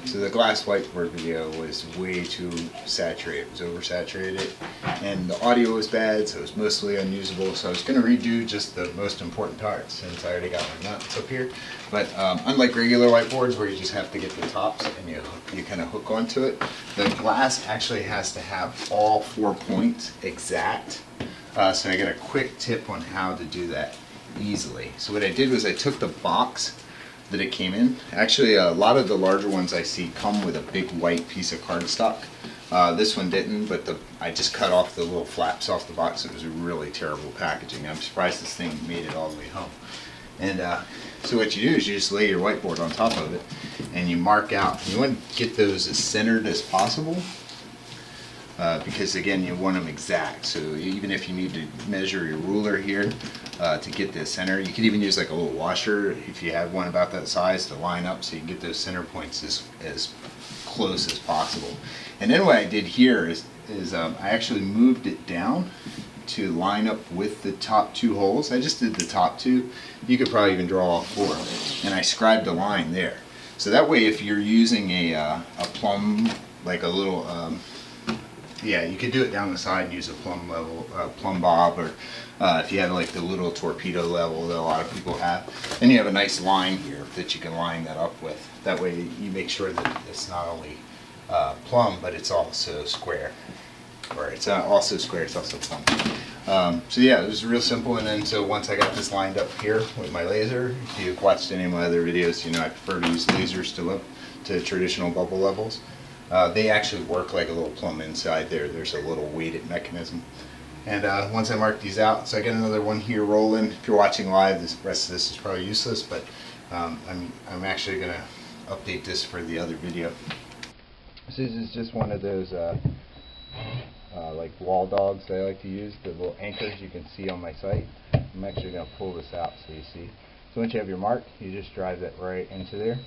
So the glass whiteboard video was way too saturated. It was oversaturated, and the audio was bad, so it was mostly unusable. So I was going to redo just the most important parts since I already got my nuts up here. But unlike regular whiteboards where you just have to get the tops and you kind of hook onto it, the glass actually has to have all 4 points exact. So I got a quick tip on how to do that easily. So what I did was I took the box that it came in. Actually, a lot of the larger ones I see come with a big white piece of cardstock. This one didn't, but I just cut off the little flaps off the box. It was really terrible packaging. I'm surprised this thing made it all the way home. And so what you do is you just lay your whiteboard on top of it and you mark out. You want to get those as centered as possible. Because again, you want them exact. So even if you need to measure your ruler here to get the center, you could even use like a little washer if you have one about that size to line up so you can get those center points as close as possible. And then what I did here is I actually moved it down to line up with the top 2 holes. I just did the top 2. You could probably even draw all 4. And I scribed a line there. So that way if you're using a plumb, like a little yeah, you could do it down the side and use a plumb bob, or if you have like the little torpedo level that a lot of people have. Then you have a nice line here that you can line that up with. That way you make sure that it's not only plumb, but it's also square. Or it's also square, it's also plumb. So yeah, it was real simple. And then so once I got this lined up here with my laser, if you've watched any of my other videos, you know I prefer to use lasers to traditional bubble levels. They actually work like a little plumb inside there. There's a little weighted mechanism. And once I mark these out, so I got another one here rolling. If you're watching live, the rest of this is probably useless, but I'm actually going to update this for the other video. This is just one of those like wall dogs that I like to use, the little anchors you can see on my site. I'm actually going to pull this out so you see. So once you have your mark, you just drive that right into there.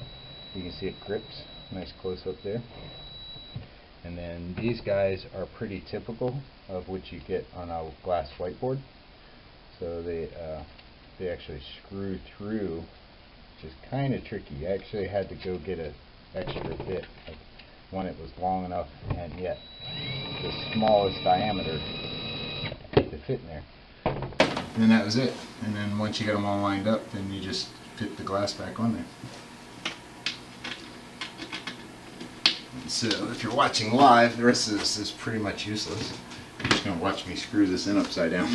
You can see it grips. Nice close up there. And then these guys are pretty typical of what you get on a glass whiteboard. So they actually screw through, which is kind of tricky. I actually had to go get an extra bit, like one that was long enough and yet the smallest diameter to fit in there. And then that was it. And then once you got them all lined up, then you just fit the glass back on there. So if you're watching live, the rest of this is pretty much useless. You're just going to watch me screw this in upside down.